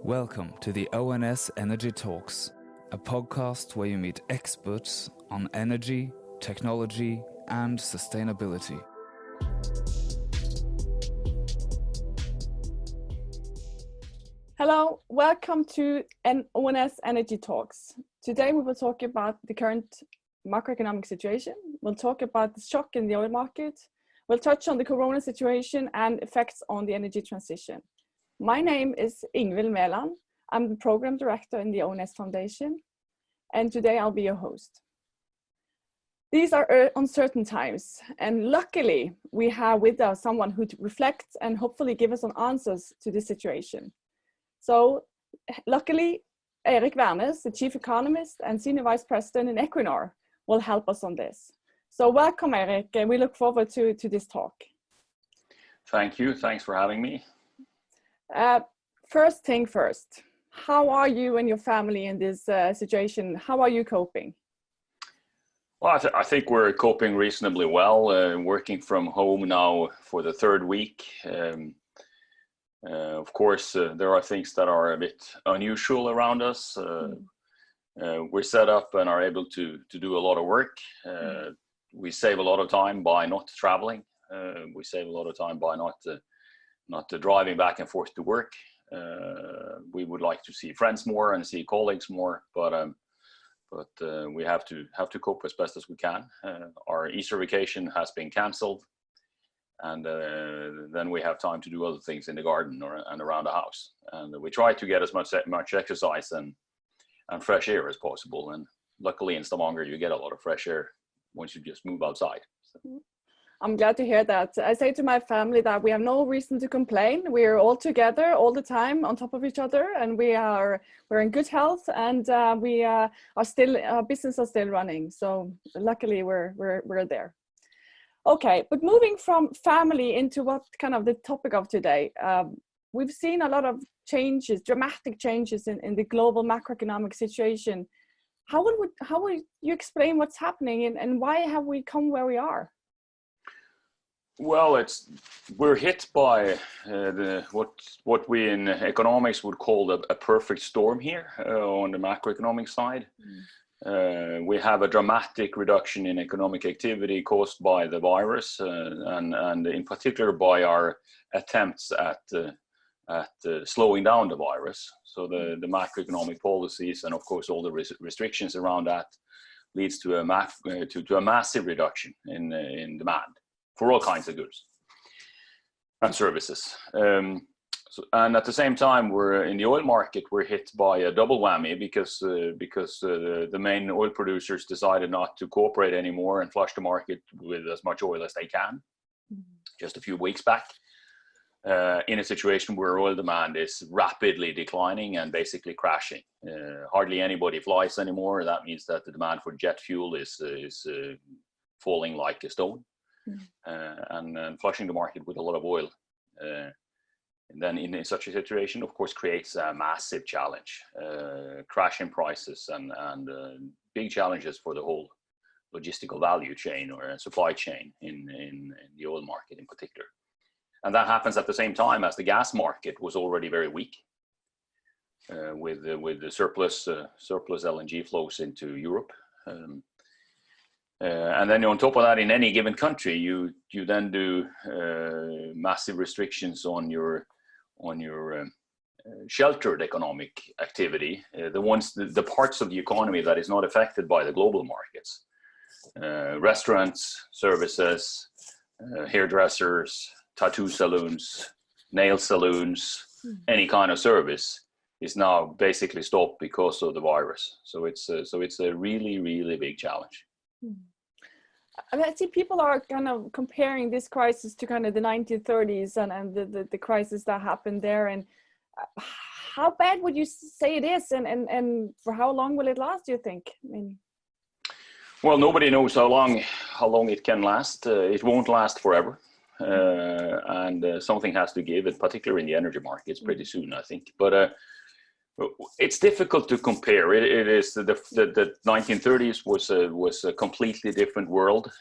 Welcome to the ONS Energy Talks, a podcast where you meet experts on energy, technology, and sustainability. Hello, welcome to ONS Energy Talks. Today we will talk about the current macroeconomic situation. We'll talk about the shock in the oil market. We'll touch on the corona situation and effects on the energy transition. My name is Ingvild Meland. I'm the program director in the ONS Foundation, and today I'll be your host. These are uncertain times, and luckily we have with us someone who reflects and hopefully give us some answers to this situation. So luckily, Eirik Wærness, the Chief Economist and Senior Vice President in Equinor, will help us on this. So welcome, Eirik, and we look forward to this talk. Thank you. Thanks for having me. First thing first, how are you and your family in this situation? How are you coping? Well, I think we're coping reasonably well, working from home now for the third week. Of course, there are things that are a bit unusual around us. We're set up and are able to do a lot of work. We save a lot of time by not traveling. We save a lot of time by not driving back and forth to work. We would like to see friends more and see colleagues more, but we have to cope as best as we can. Our Easter vacation has been cancelled, and then we have time to do other things in the garden and around the house. And we try to get as much exercise and fresh air as possible. And luckily in Stavanger, you get a lot of fresh air once you just move outside. So. I'm glad to hear that. I say to my family that we have no reason to complain. We're all together all the time on top of each other, and we're in good health, and we are still, our business are still running. So luckily we're there. Okay, but moving from family into what kind of the topic of today, we've seen a lot of changes, dramatic changes in the global macroeconomic situation. How would you explain what's happening and why have we come where we are? Well, we're hit by what we in economics would call a perfect storm here on the macroeconomic side. We have a dramatic reduction in economic activity caused by the virus, and in particular by our attempts at slowing down the virus. So the macroeconomic policies and of course all the restrictions around that leads to a massive reduction in demand for all kinds of goods and services. And at the same time, we're in the oil market, we're hit by a double whammy because the main oil producers decided not to cooperate anymore and flush the market with as much oil as they can just a few weeks back, in a situation where oil demand is rapidly declining and basically crashing. Hardly anybody flies anymore. That means that the demand for jet fuel is falling like a stone. And flushing the market with a lot of oil, and then in such a situation, of course, creates a massive challenge, crash in prices and big challenges for the whole logistical value chain or supply chain in the oil market in particular. And that happens at the same time as the gas market was already very weak, with the surplus LNG flows into Europe. And then on top of that, in any given country, you then do massive restrictions on your sheltered economic activity, the parts of the economy that is not affected by the global markets, restaurants, services, hairdressers, tattoo salons, nail salons, any kind of service is now basically stopped because of the virus. So it's a really, really big challenge. I mean, I see people are kind of comparing this crisis to kind of the 1930s and the crisis that happened there. And how bad would you say it is? And for how long will it last, do you think? I mean, well, nobody knows how long it can last. It won't last forever. And something has to give, particularly in the energy markets, pretty soon, I think. But it's difficult to compare. It is the 1930s was a completely different world,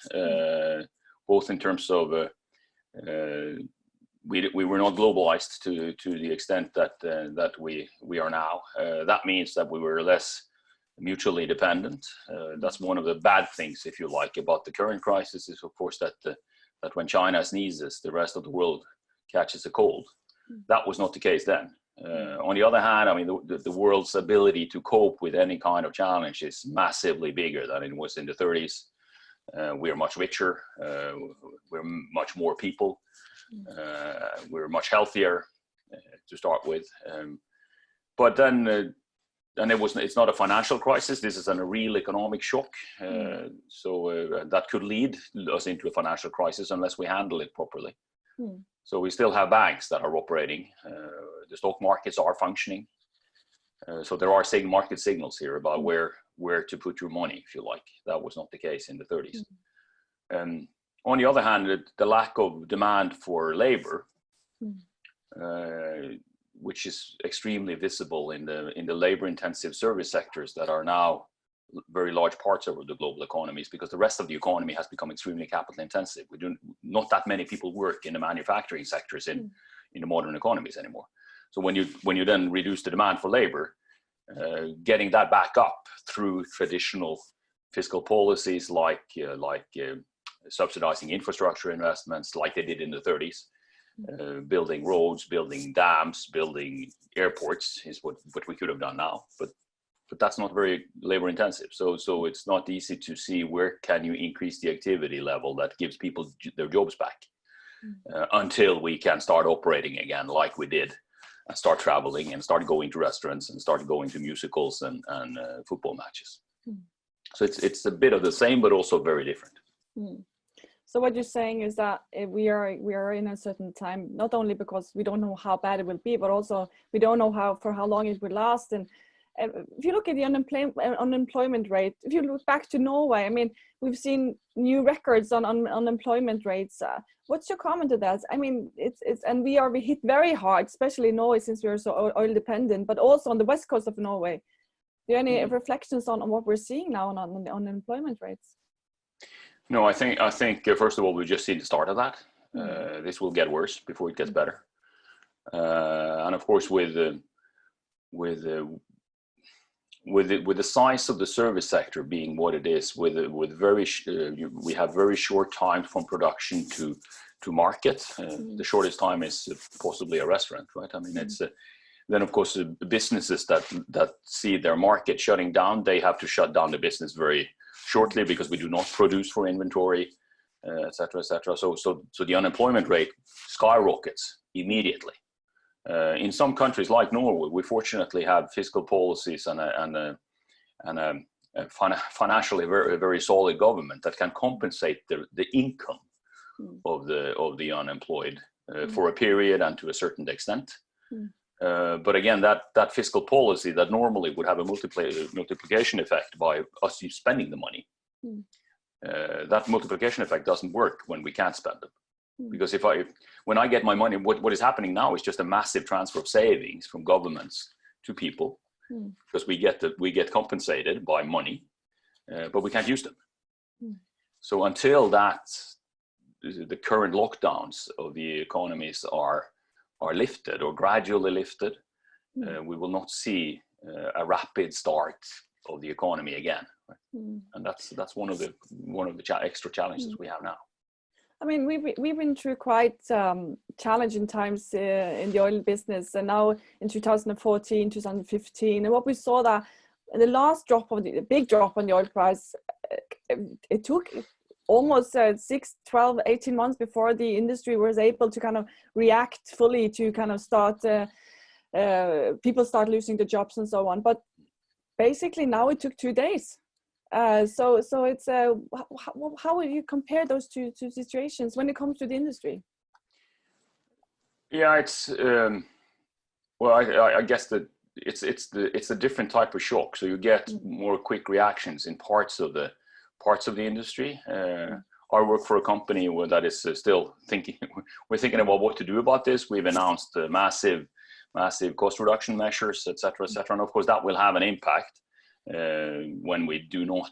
both in terms of we were not globalized to the extent that we are now. That means that we were less mutually dependent. That's one of the bad things, if you like, about the current crisis is, of course, that when China sneezes, the rest of the world catches a cold. That was not the case then. On the other hand, I mean, the world's ability to cope with any kind of challenge is massively bigger than it was in the 30s. We're much richer. We're much more people. We're much healthier to start with. But then, it's not a financial crisis. This is a real economic shock. So that could lead us into a financial crisis unless we handle it properly. So we still have banks that are operating. The stock markets are functioning. So there are market signals here about where to put your money, if you like. That was not the case in the 30s. On the other hand, the lack of demand for labor, which is extremely visible in the labor-intensive service sectors that are now very large parts of the global economies, because the rest of the economy has become extremely capital intensive. Not that many people work in the manufacturing sectors in the modern economies anymore. So when you then reduce the demand for labor, getting that back up through traditional fiscal policies like subsidizing infrastructure investments, like they did in the 30s, building roads, building dams, building airports is what we could have done now, but that's not very labor intensive. So it's not easy to see where can you increase the activity level that gives people their jobs back until we can start operating again like we did, and start traveling and start going to restaurants and start going to musicals and football matches. So it's a bit of the same, but also very different. So what you're saying is that we are in a certain time, not only because we don't know how bad it will be, but also we don't know for how long it will last. And if you look at the unemployment rate, if you look back to Norway, I mean, we've seen new records on unemployment rates. What's your comment to that? I mean, and we hit very hard, especially in Norway, since we are so oil dependent, but also on the west coast of Norway. Do you have any reflections on what we're seeing now on the unemployment rates? No, I think first of all, we've just seen the start of that. This will get worse before it gets better. And of course, with the size of the service sector being what it is, we have very short time from production to market. The shortest time is possibly a restaurant, right? I mean, it's then of course businesses that see their market shutting down, they have to shut down the business very shortly because we do not produce for inventory, et cetera, et cetera. So the unemployment rate skyrockets immediately. In some countries like Norway, we fortunately have fiscal policies and a financially very solid government that can compensate the income of the unemployed for a period and to a certain extent. But again, that fiscal policy that normally would have a multiplication effect by us spending the money, that multiplication effect doesn't work when we can't spend them. Because when I get my money, what is happening now is just a massive transfer of savings from governments to people, because we get compensated by money, but we can't use them. So until the current lockdowns of the economies are lifted or gradually lifted, we will not see a rapid start of the economy again. Right? And that's one of the extra challenges we have now. I mean, we've been through quite challenging times in the oil business, and now in 2014, 2015, and what we saw that the last big drop on the oil price, it took almost 6, 12, 18 months before the industry was able to kind of react fully to kind of start, people start losing their jobs and so on. But basically now it took 2 days. So it's how would you compare those two situations when it comes to the industry? Yeah, it's well, I guess that it's a different type of shock. So you get more quick reactions in parts of the industry. I work for a company that is still thinking. We're thinking about what to do about this. We've announced massive cost reduction measures, et cetera, and of course that will have an impact when we do not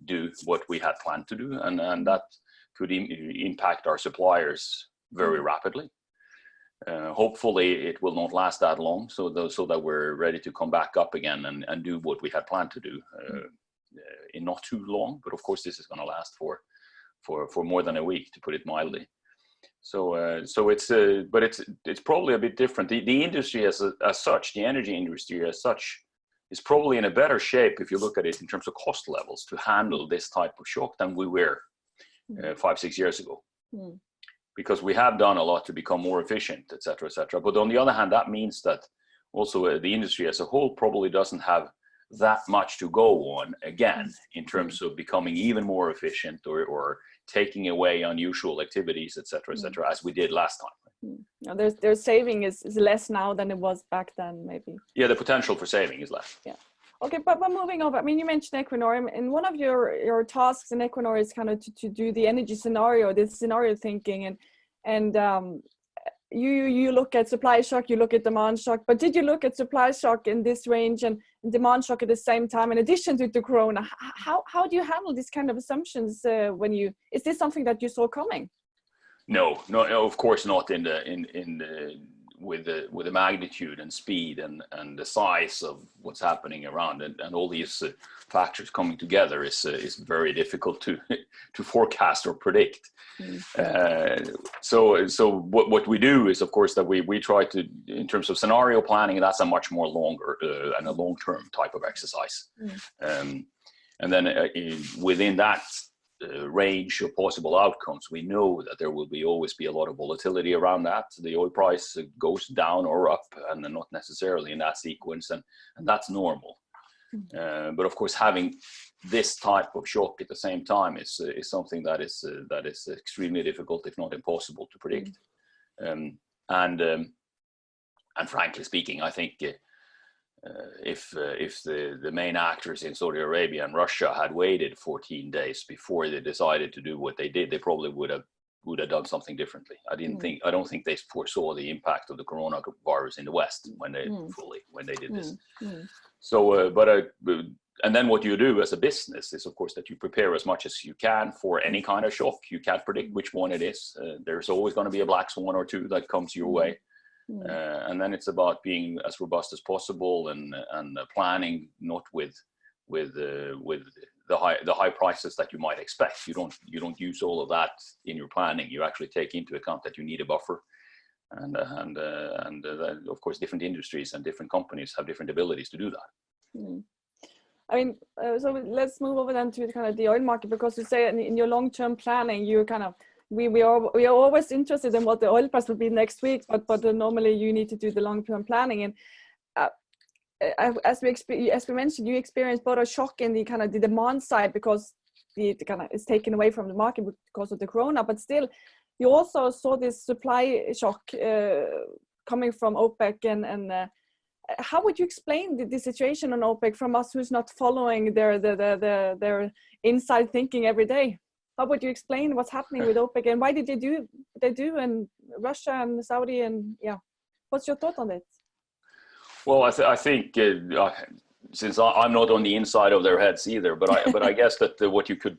do what we had planned to do, and that could impact our suppliers very rapidly. Hopefully it will not last that long, so that we're ready to come back up again and do what we had planned to do in not too long. But of course, this is going to last for more than a week, to put it mildly. So it's probably a bit different. The industry as such, the energy industry as such, is probably in a better shape if you look at it in terms of cost levels to handle this type of shock than we were 5-6 years ago. Because we have done a lot to become more efficient, et cetera, et cetera. But on the other hand, that means that also the industry as a whole probably doesn't have that much to go on again in terms of becoming even more efficient or taking away unusual activities, et cetera, as we did last time. Now their saving is less now than it was back then, maybe. Yeah, the potential for saving is less. Yeah. Okay, but moving over, I mean, you mentioned Equinor, and one of your tasks in Equinor is kind of to do the energy scenario, this scenario thinking, and you look at supply shock, you look at demand shock, but did you look at supply shock in this range and demand shock at the same time, in addition to the corona? How do you handle these kind of assumptions is this something that you saw coming? No, of course not with the magnitude and speed and the size of what's happening around, and all these factors coming together is very difficult to forecast or predict. So what we do is, of course, that we try to, in terms of scenario planning, that's a much more longer and a long-term type of exercise. And then within that range of possible outcomes, we know that there will always be a lot of volatility around that. The oil price goes down or up, and not necessarily in that sequence, and that's normal. But of course, having this type of shock at the same time is something that is extremely difficult, if not impossible, to predict. And frankly speaking, I think if the main actors in Saudi Arabia and Russia had waited 14 days before they decided to do what they did, they probably would have done something differently. I don't think they foresaw the impact of the coronavirus in the West when they did this. So, and then what you do as a business is, of course, that you prepare as much as you can for any kind of shock. You can't predict which one it is. There's always going to be a black swan or two that comes your way. And then it's about being as robust as possible and planning not with the high prices that you might expect. You don't use all of that in your planning. You actually take into account that you need a buffer, and of course different industries and different companies have different abilities to do that. I mean, so let's move over then to kind of the oil market, because you say in your long-term planning, you kind of we are always interested in what the oil price will be next week, but normally you need to do the long-term planning. And as we mentioned, you experienced both a shock in the kind of the demand side, because the kind of is taken away from the market because of the corona, but still you also saw this supply shock coming from OPEC. And how would you explain the situation on OPEC from us who's not following their inside thinking every day? How would you explain what's happening with OPEC, and why did they do in Russia and Saudi? And what's your thought on it? Well, I think since I'm not on the inside of their heads either, but I guess that what you could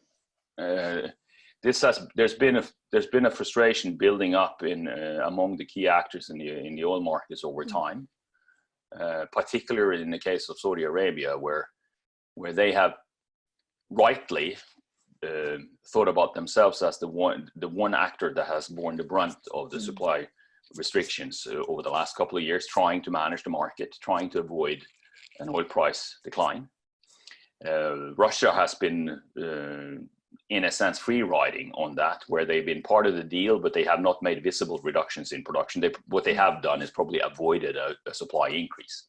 there's been a frustration building up among the key actors in the oil markets over time, particularly in the case of Saudi Arabia, where they have rightly thought about themselves as the one actor that has borne the brunt of the supply restrictions over the last couple of years, trying to manage the market, trying to avoid an oil price decline. Russia has been, in a sense, free riding on that, where they've been part of the deal, but they have not made visible reductions in production. What they have done is probably avoided a supply increase.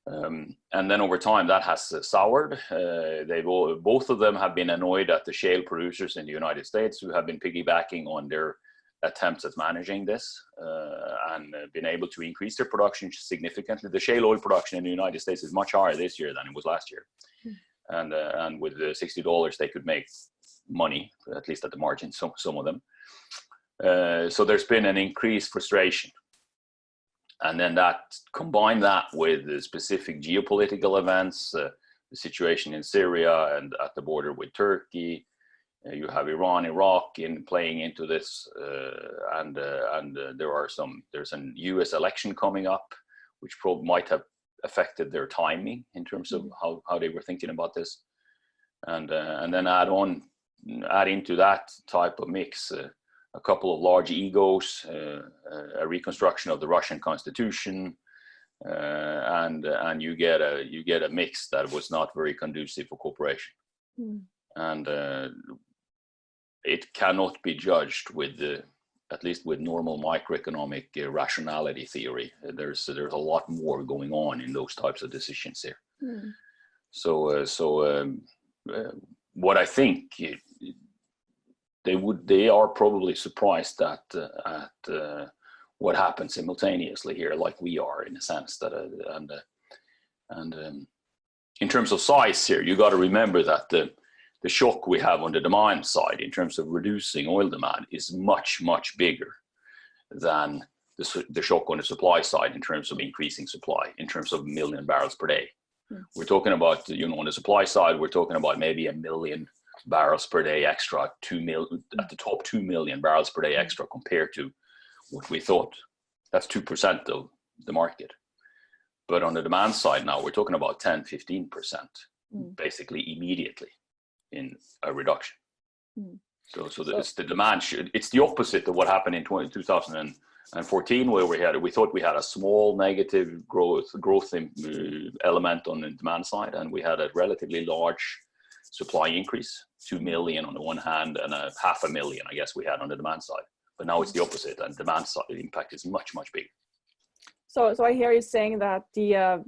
And then over time that has soured. Both of them have been annoyed at the shale producers in the United States, who have been piggybacking on their attempts at managing this and been able to increase their production significantly. The shale oil production in the United States is much higher this year than it was last year. And with the $60 they could make money, at least at the margin, some of them. So there's been an increased frustration. And then combine that with the specific geopolitical events, the situation in Syria and at the border with Turkey, You have Iran, Iraq in playing into this, and there's an U.S. election coming up, which might have affected their timing in terms of how they were thinking about this, and then add into that type of mix a couple of large egos, a reconstruction of the Russian constitution, and you get a mix that was not very conducive for cooperation, and it cannot be judged with at least with normal macroeconomic rationality theory. There's a lot more going on in those types of decisions here. So what I think they are probably surprised at what happened simultaneously here, like we are, in a sense that in terms of size here, you got to remember that the shock we have on the demand side in terms of reducing oil demand is much bigger than the shock on the supply side in terms of increasing supply in terms of million barrels per day. We're talking about, on the supply side, we're talking about maybe 1 million barrels per day extra, at the top 2 million barrels per day extra compared to what we thought. That's 2% of the market. But on the demand side now, we're talking about 10-15%, basically immediately in a reduction. So it's the demand it's the opposite of what happened in 2014, where we thought we had a small negative growth element on the demand side, and we had a relatively large supply increase, 2 million on the one hand, and 500,000, I guess, we had on the demand side. But now it's the opposite, and demand side impact is much bigger. So I hear you saying that the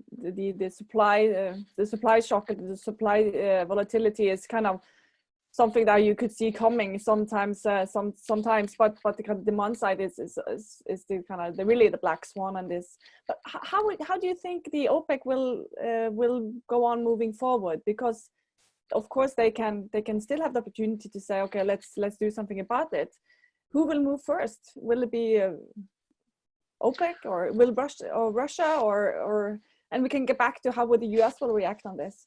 supply shock and the supply volatility is kind of something that you could see coming sometimes, but the kind of demand side is the kind of really the black swan on this. But how do you think the OPEC will go on moving forward? Because of course they can still have the opportunity to say, okay, let's do something about it. Who will move first? Will it be OPEC, or will Russia, or and we can get back to how would the US will react on this?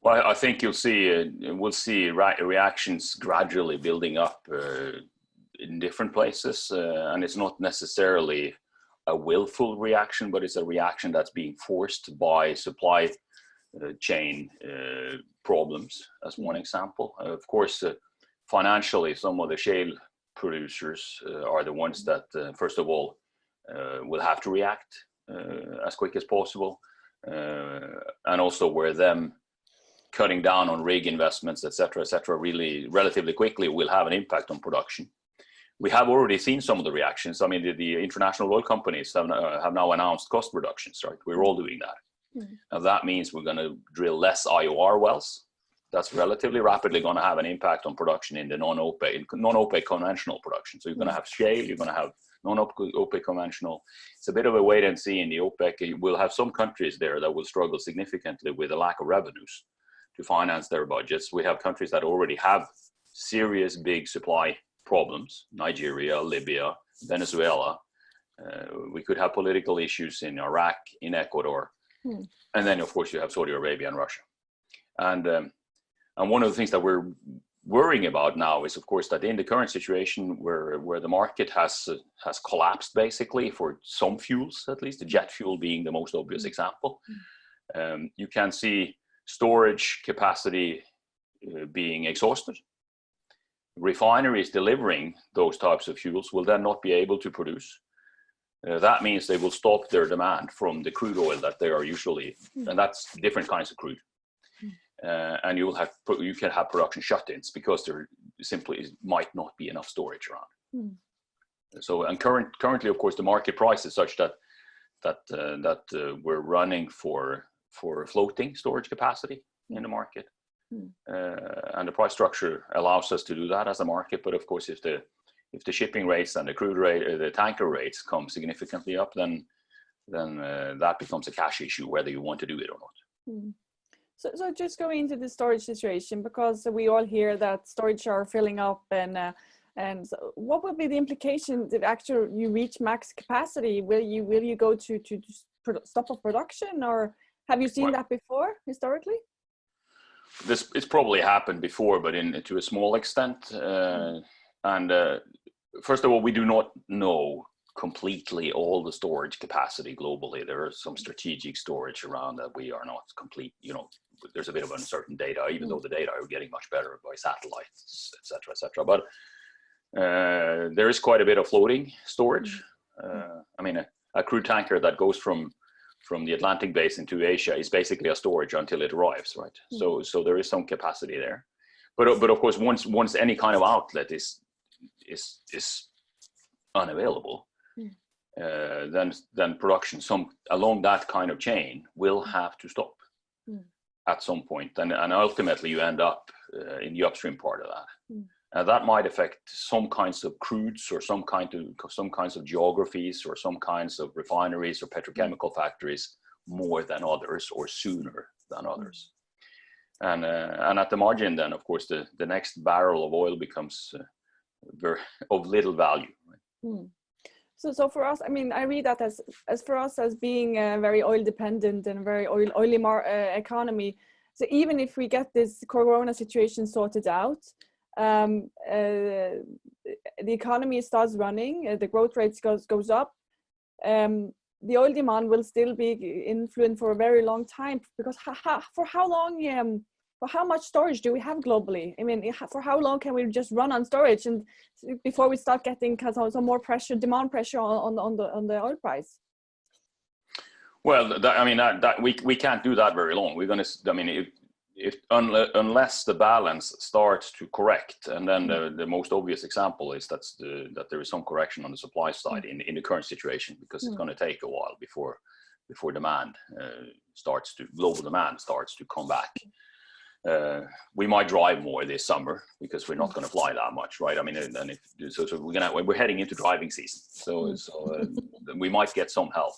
Well, I think we'll see reactions gradually building up in different places, and it's not necessarily a willful reaction, but it's a reaction that's being forced by supply chain problems, as one example. Of course, financially, some of the shale producers are the ones that, first of all, will have to react as quick as possible, and also where them cutting down on rig investments, et cetera, really relatively quickly will have an impact on production. We have already seen some of the reactions. I mean, the international oil companies have now announced cost reductions, right? We're all doing that. And that means we're going to drill less IOR wells. That's relatively rapidly going to have an impact on production in the non-OPEC conventional production. So you're going to have shale, you're going to have non-OPEC conventional. It's a bit of a wait and see in the OPEC. We'll have some countries there that will struggle significantly with a lack of revenues to finance their budgets. We have countries that already have serious big supply problems: Nigeria, Libya, Venezuela. We could have political issues in Iraq, in Ecuador, and then of course you have Saudi Arabia and Russia. And one of the things that we're worrying about now is, of course, that in the current situation where the market has collapsed basically for some fuels, at least the jet fuel being the most obvious example, you can see storage capacity being exhausted. Refineries delivering those types of fuels will then not be able to produce. That means they will stop their demand from the crude oil that they are usually, and that's different kinds of crude. And you can have production shut-ins because there simply might not be enough storage around. So, and currently, of course, the market price is such that we're running for floating storage capacity in the market, and the price structure allows us to do that as a market. But of course, if the shipping rates and the crude rate, the tanker rates come significantly up, then that becomes a cash issue whether you want to do it or not. So just going into the storage situation, because we all hear that storage are filling up, and so what would be the implications if actually you reach max capacity? Will you go to stop of production, or have you seen that before historically? it's probably happened before, but to a small extent. First of all, we do not know completely all the storage capacity globally. There is some strategic storage around that we are not complete. There's a bit of uncertain data, even though the data are getting much better by satellites, etc., etc. But there is quite a bit of floating storage. I mean, a crude tanker that goes from the Atlantic basin to Asia is basically a storage until it arrives, right? So there is some capacity there, but of course, once any kind of outlet is unavailable, then production along that kind of chain will have to stop at some point, and ultimately you end up in the upstream part of that. And that might affect some kinds of crudes, or some kinds of geographies, or some kinds of refineries or petrochemical factories more than others, or sooner than others. And at the margin, then of course the next barrel of oil becomes of little value. Right? So for us, I mean, I read that as for us as being a very oil dependent and very oily economy. So even if we get this corona situation sorted out, the economy starts running, the growth rates goes up, the oil demand will still be influenced for a very long time, because for how long, for how much storage do we have globally? I mean, for how long can we just run on storage and before we start getting some more pressure, demand pressure on the oil price? Well, we can't do that very long. We're going to, I mean, unless the balance starts to correct, and then the most obvious example is that there is some correction on the supply side in the current situation, because it's going to take a while before demand global demand starts to come back. We might drive more this summer because we're not going to fly that much, right? I mean, we're heading into driving season, so we might get some help.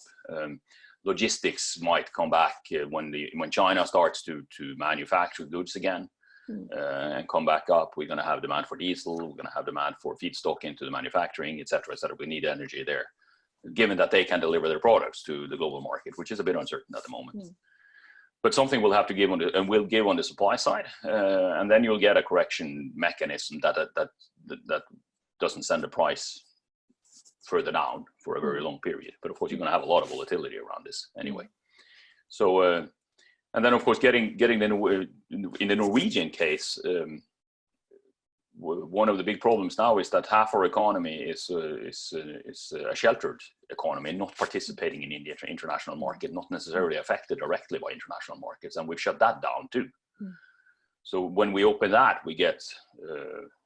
Logistics might come back when China starts to manufacture goods again and come back up. We're going to have demand for diesel. We're going to have demand for feedstock into the manufacturing, etc., etc. We need energy there, given that they can deliver their products to the global market, which is a bit uncertain at the moment. But something will have to give on the supply side, and then you'll get a correction mechanism that doesn't send the price further down for a very long period. But of course, you're going to have a lot of volatility around this anyway. So, and then of course, getting in the Norwegian case, one of the big problems now is that half our economy is a sheltered economy, not participating in the international market, not necessarily affected directly by international markets, and we've shut that down too. So when we open that, we get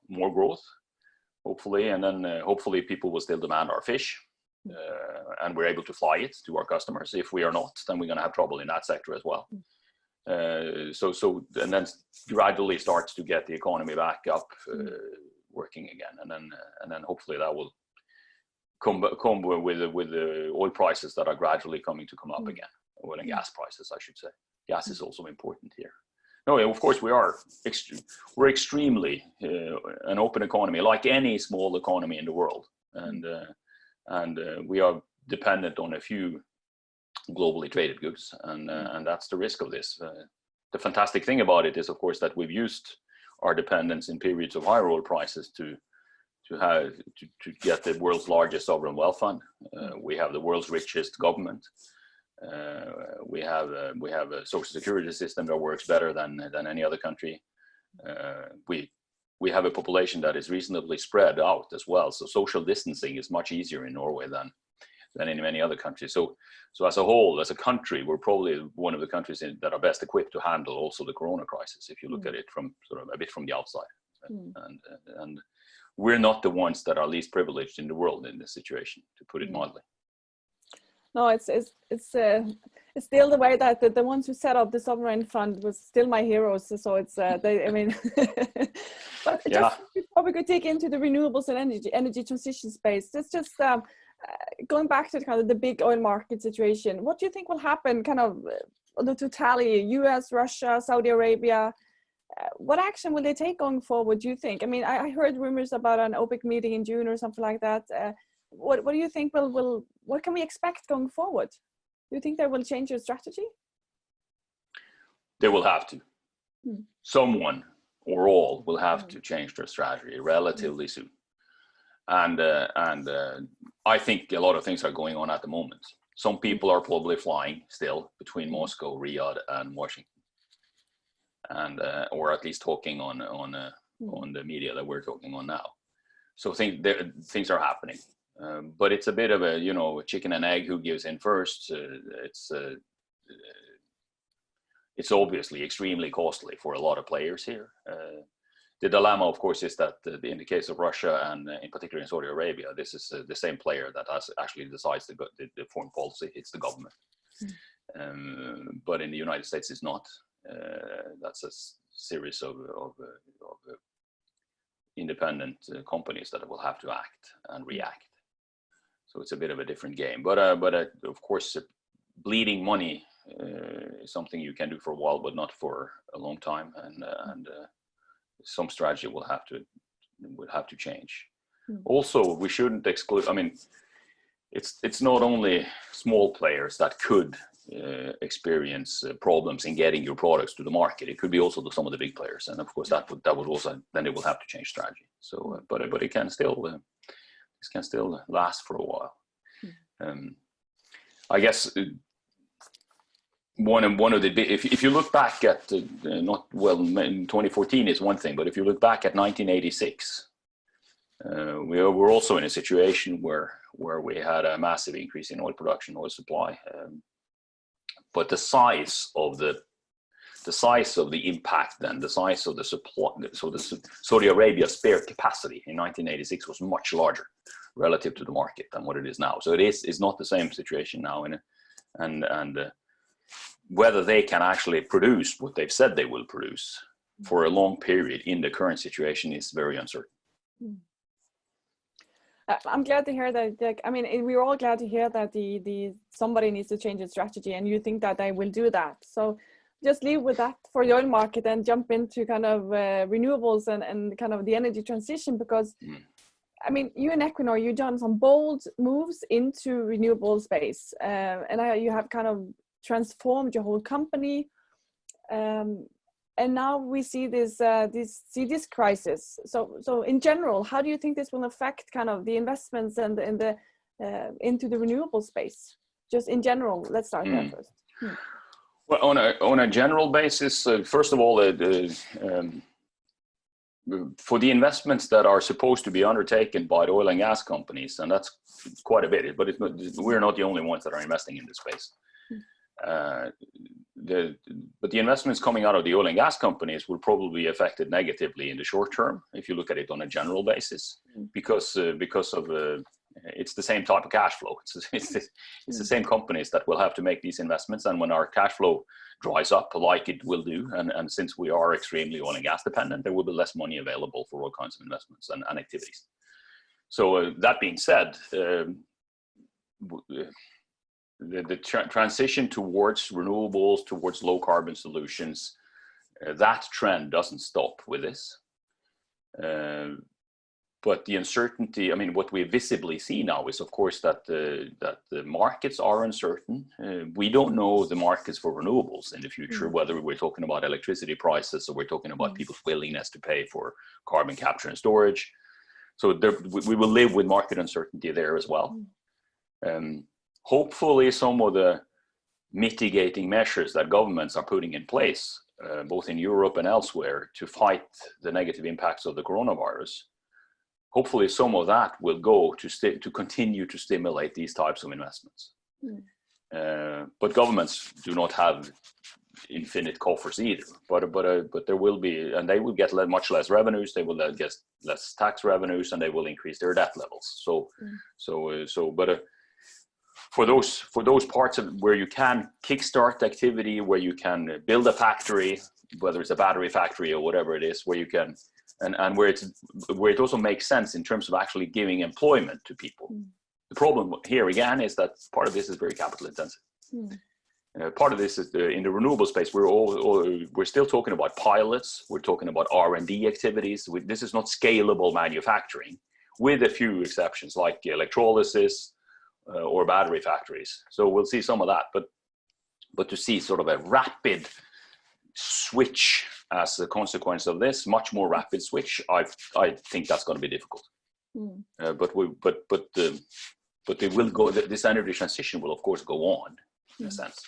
more growth, hopefully, and then hopefully people will still demand our fish, and we're able to fly it to our customers. If we are not, then we're going to have trouble in that sector as well. And then gradually starts to get the economy back up, working again, and then hopefully that will come with the oil prices that are gradually coming to come up again. Oil and gas prices, I should say. Gas is also important here. No, of course we're extremely an open economy, like any small economy in the world, and we are dependent on a few globally traded goods, and that's the risk of this. The fantastic thing about it is, of course, that we've used our dependence in periods of higher oil prices to get the world's largest sovereign wealth fund. We have the world's richest government. We have a social security system that works better than any other country. We have a population that is reasonably spread out as well. So social distancing is much easier in Norway than in many other countries. So as a whole, as a country, we're probably one of the countries that are best equipped to handle also the corona crisis, if you look at it from sort of a bit from the outside. And we're not the ones that are least privileged in the world in this situation, to put it mildly. No, it's still the way that the ones who set up the sovereign fund was still my heroes. So it's but just probably could dig into the renewables and energy transition space. It's just going back to kind of the big oil market situation. What do you think will happen kind of on the totality? US, Russia, Saudi Arabia. What action will they take going forward, do you think? I mean, I heard rumors about an OPEC meeting in June or something like that. What do you think what can we expect going forward? Do you think they will change their strategy? They will have to. someone or all will have to change their strategy relatively soon. And I think a lot of things are going on at the moment. Some people are probably flying still between Moscow, Riyadh, and Washington, and or at least talking on the media that we're talking on now. So things are happening, but it's a bit of a chicken and egg, who gives in first. It's obviously extremely costly for a lot of players here. The dilemma, of course, is that in the case of Russia and in particular in Saudi Arabia, this is the same player that actually decides the foreign policy. It's the government. But in the United States, it's not. That's a series of independent companies that will have to act and react. So it's a bit of a different game. But of course, bleeding money is something you can do for a while, but not for a long time. And some strategy will have to change. Also, we shouldn't exclude. I mean, it's not only small players that could experience problems in getting your products to the market. It could be also some of the big players, and of course that would also, then they will have to change strategy. So, but it can still this can still last for a while. I guess. One of the big, if you look back at in 2014 is one thing, but if you look back at 1986, we were also in a situation where we had a massive increase in oil production, oil supply, but the size of the impact, then the size of the supply, so the Saudi Arabia spare capacity in 1986 was much larger relative to the market than what it is now. So it's not the same situation now, and whether they can actually produce what they've said they will produce for a long period in the current situation is very uncertain. I'm glad to hear that. I mean, we're all glad to hear that somebody needs to change its strategy, and you think that they will do that. So just leave with that for the oil market and jump into kind of renewables and kind of the energy transition, because I mean, you and Equinor, you've done some bold moves into renewable space, and you have kind of transformed your whole company, and now we see this crisis. So in general, how do you think this will affect kind of the investments and the into the renewable space? Just in general, let's start there first. Well, on a general basis, first of all, for the investments that are supposed to be undertaken by the oil and gas companies, and that's quite a bit, but we're not the only ones that are investing in this space. But the investments coming out of the oil and gas companies will probably be affected negatively in the short term, if you look at it on a general basis, because of it's the same type of cash flow. It's the same companies that will have to make these investments, and when our cash flow dries up, like it will do, and since we are extremely oil and gas dependent, there will be less money available for all kinds of investments and activities. So that being said, the transition towards renewables, towards low carbon solutions, that trend doesn't stop with this. But the uncertainty, I mean, what we visibly see now is, of course, that the markets are uncertain. We don't know the markets for renewables in the future, whether we're talking about electricity prices or we're talking about people's willingness to pay for carbon capture and storage. So we will live with market uncertainty there as well. Hopefully, some of the mitigating measures that governments are putting in place, both in Europe and elsewhere, to fight the negative impacts of the coronavirus, hopefully some of that will go to continue to stimulate these types of investments. But governments do not have infinite coffers either. But there will be, and they will get much less revenues. They will get less tax revenues, and they will increase their debt levels. For those parts of where you can kickstart activity, where you can build a factory, whether it's a battery factory or whatever it is, where you can, and where it also makes sense in terms of actually giving employment to people. The problem here again is that part of this is very capital intensive. Part of this is in the renewable space. We're still talking about pilots. We're talking about R&D activities. This is not scalable manufacturing, with a few exceptions like electrolysis. Or battery factories. So we'll see some of that, but to see sort of a rapid switch as a consequence of this, much more rapid switch, I think that's going to be difficult. But they will go. This energy transition will, of course, go on in a sense.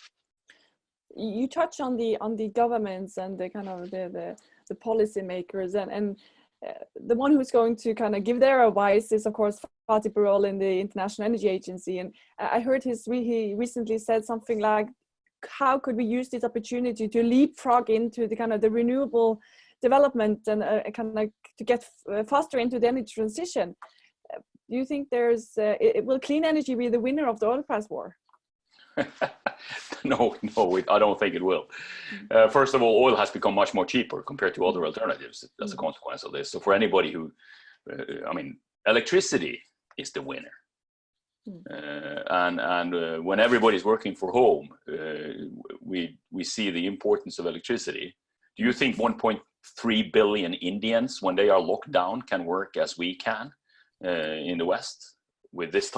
You touch on the governments and the kind of the policymakers, and the one who's going to kind of give their advice is, of course, Fatih Birol in the International Energy Agency. And I heard he recently said something like, how could we use this opportunity to leapfrog into the kind of the renewable development and kind of to get faster into the energy transition? Do you think will clean energy be the winner of the oil price war? No, I don't think it will. First of all, oil has become much more cheaper compared to other alternatives as a consequence of this. So for anybody who, electricity is the winner. And when everybody's working from home, we see the importance of electricity. Do you think 1.3 billion Indians, when they are locked down, can work as we can in the West with these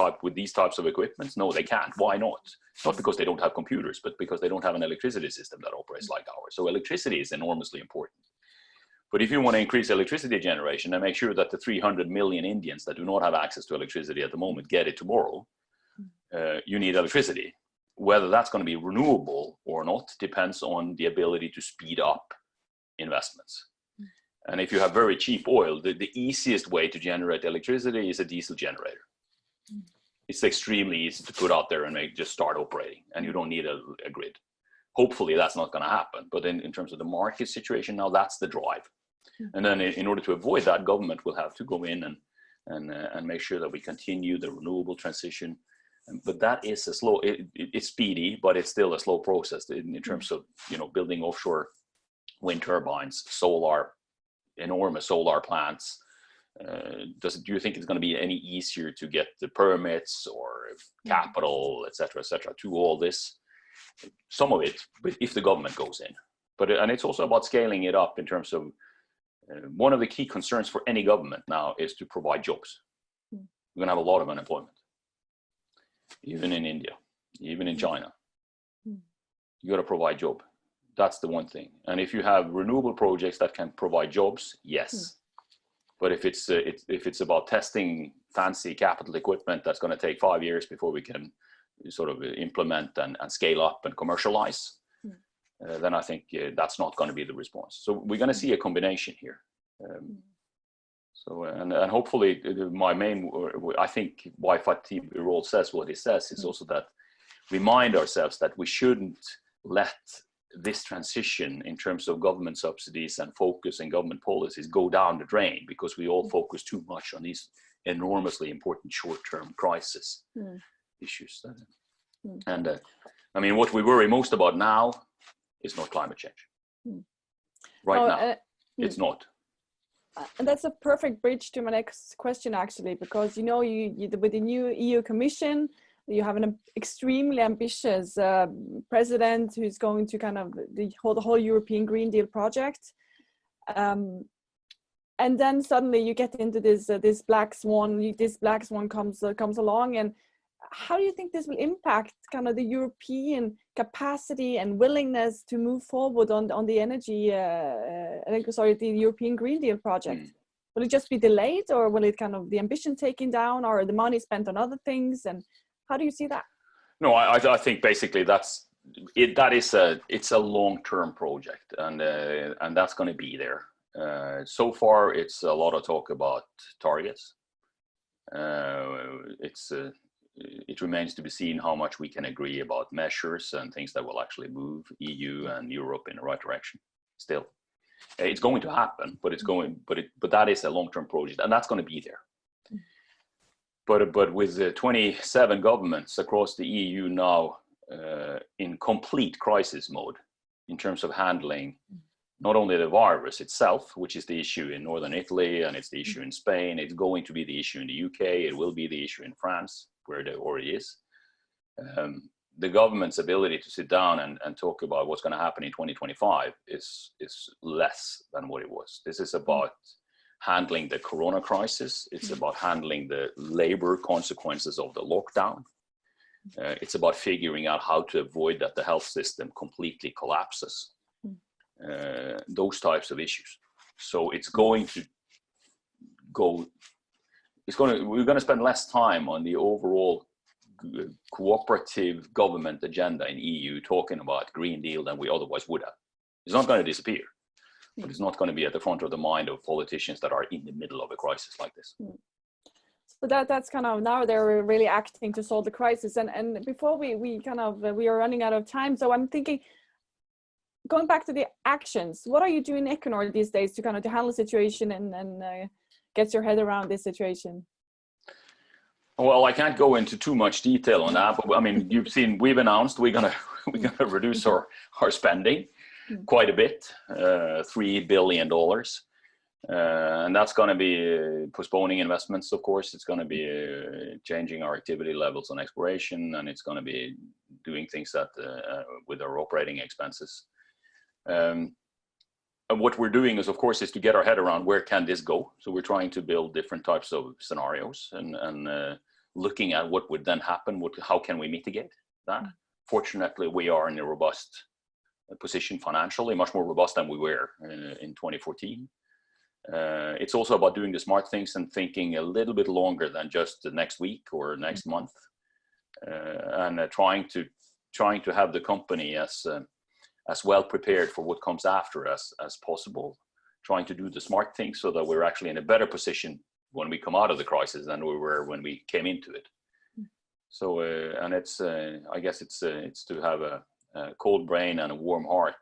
types of equipment? No, they can't. Why not? Not because they don't have computers, but because they don't have an electricity system that operates like ours. So electricity is enormously important. But if you want to increase electricity generation and make sure that the 300 million Indians that do not have access to electricity at the moment get it tomorrow, you need electricity. Whether that's going to be renewable or not depends on the ability to speed up investments. And if you have very cheap oil, the easiest way to generate electricity is a diesel generator. It's extremely easy to put out there and just start operating, and you don't need a grid. Hopefully that's not going to happen. But in terms of the market situation now, that's the drive. And then in order to avoid that, government will have to go in and make sure that we continue the renewable transition. But that is a slow, it's speedy, but it's still a slow process in terms of, building offshore wind turbines, enormous solar plants. Do you think it's going to be any easier to get the permits or capital, et cetera, to all this? Some of it, if the government goes in. And it's also about scaling it up in terms of one of the key concerns for any government now is to provide jobs. We're going to have a lot of unemployment, even in India, even in China. You got to provide job. That's the one thing. And if you have renewable projects that can provide jobs, yes. But if it's about testing fancy capital equipment that's going to take 5 years before we can sort of implement and scale up and commercialize, then I think that's not going to be the response. So we're going to see a combination here. And hopefully I think why Fatih Birol says what he says is also that remind ourselves that we shouldn't let this transition in terms of government subsidies and focus and government policies go down the drain because we all focus too much on these enormously important short-term crisis issues. And what we worry most about now is not climate change. Now, it's not. And that's a perfect bridge to my next question, actually, because you with the new EU Commission, you have an extremely ambitious president who's going to kind of the whole European Green Deal project, and then suddenly you get into this black swan. This black swan comes along, and how do you think this will impact kind of the European capacity and willingness to move forward on the European Green Deal project? Will it just be delayed, or will it kind of the ambition taken down, or the money spent on other things? And how do you see that? No, I think basically it's a long-term project, and that's going to be there. So far, it's a lot of talk about targets. It remains to be seen how much we can agree about measures and things that will actually move EU and Europe in the right direction. Still, it's going to happen, but that is a long-term project, and that's going to be there. But with the 27 governments across the EU now in complete crisis mode in terms of handling not only the virus itself, which is the issue in northern Italy, and it's the issue in Spain, it's going to be the issue in the UK, it will be the issue in France, where it already is. The government's ability to sit down and talk about what's going to happen in 2025 is less than what it was. This is about handling the corona crisis. It's about handling the labor consequences of the lockdown. It's about figuring out how to avoid that the health system completely collapses. those types of issues. So it's going to go. We're going to spend less time on the overall cooperative government agenda in EU talking about Green Deal than we otherwise would have. It's not going to disappear, but it's not going to be at the front of the mind of politicians that are in the middle of a crisis like this. So that's kind of, now they're really acting to solve the crisis. And before we are running out of time. So I'm thinking, going back to the actions, what are you doing in Equinor these days to handle the situation and get your head around this situation? Well, I can't go into too much detail on that, but I mean, you've seen, we've announced we're gonna reduce our spending quite a bit, $3 billion. And that's going to be postponing investments, of course. It's going to be changing our activity levels on exploration, and it's going to be doing things that with our operating expenses. And what we're doing is, of course, is to get our head around where can this go. So we're trying to build different types of scenarios and looking at what would then happen. How can we mitigate that? Fortunately, we are in a robust position financially, much more robust than we were in 2014. It's also about doing the smart things and thinking a little bit longer than just the next week or next month, and trying to have the company as well prepared for what comes after as possible, trying to do the smart things so that we're actually in a better position when we come out of the crisis than we were when we came into it. So, and it's, I guess it's to have a cold brain and a warm heart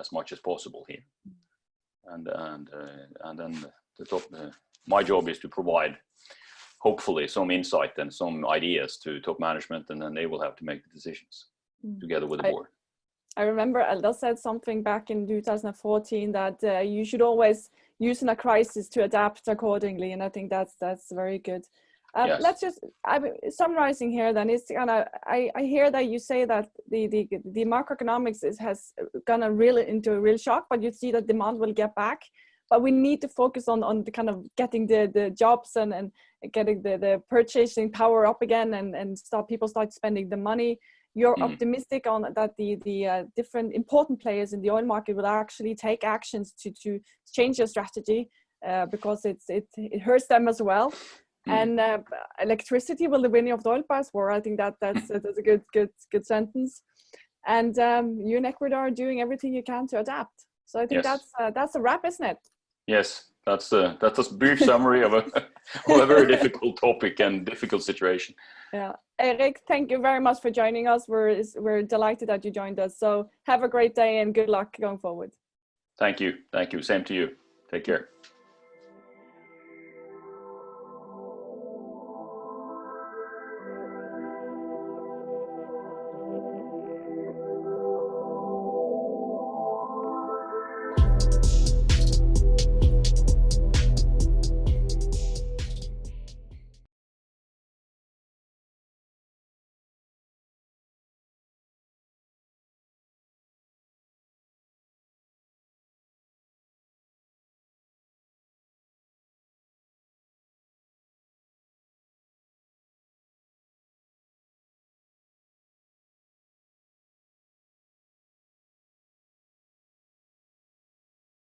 as much as possible here. And then my job is to provide, hopefully, some insight and some ideas to top management, and then they will have to make the decisions together with the board. I remember Eldar said something back in 2014 that you should always use in a crisis to adapt accordingly, and I think that's very good. Yes. Let's just, summarizing here then, is I hear that you say that the macroeconomics has gone into a real shock, but you see that demand will get back. But we need to focus on the getting the jobs and getting the purchasing power up again and people start spending the money. You're optimistic on that the different important players in the oil market will actually take actions to change their strategy because it hurts them as well. And electricity will the winning of the oil price war. I think that's a good sentence. And you and Ecuador are doing everything you can to adapt. So I think that's a wrap, isn't it? Yes, that's a brief summary of a very difficult topic and difficult situation. Yeah, Eirik, thank you very much for joining us. We're delighted that you joined us. So have a great day and good luck going forward. Thank you. Same to you. Take care.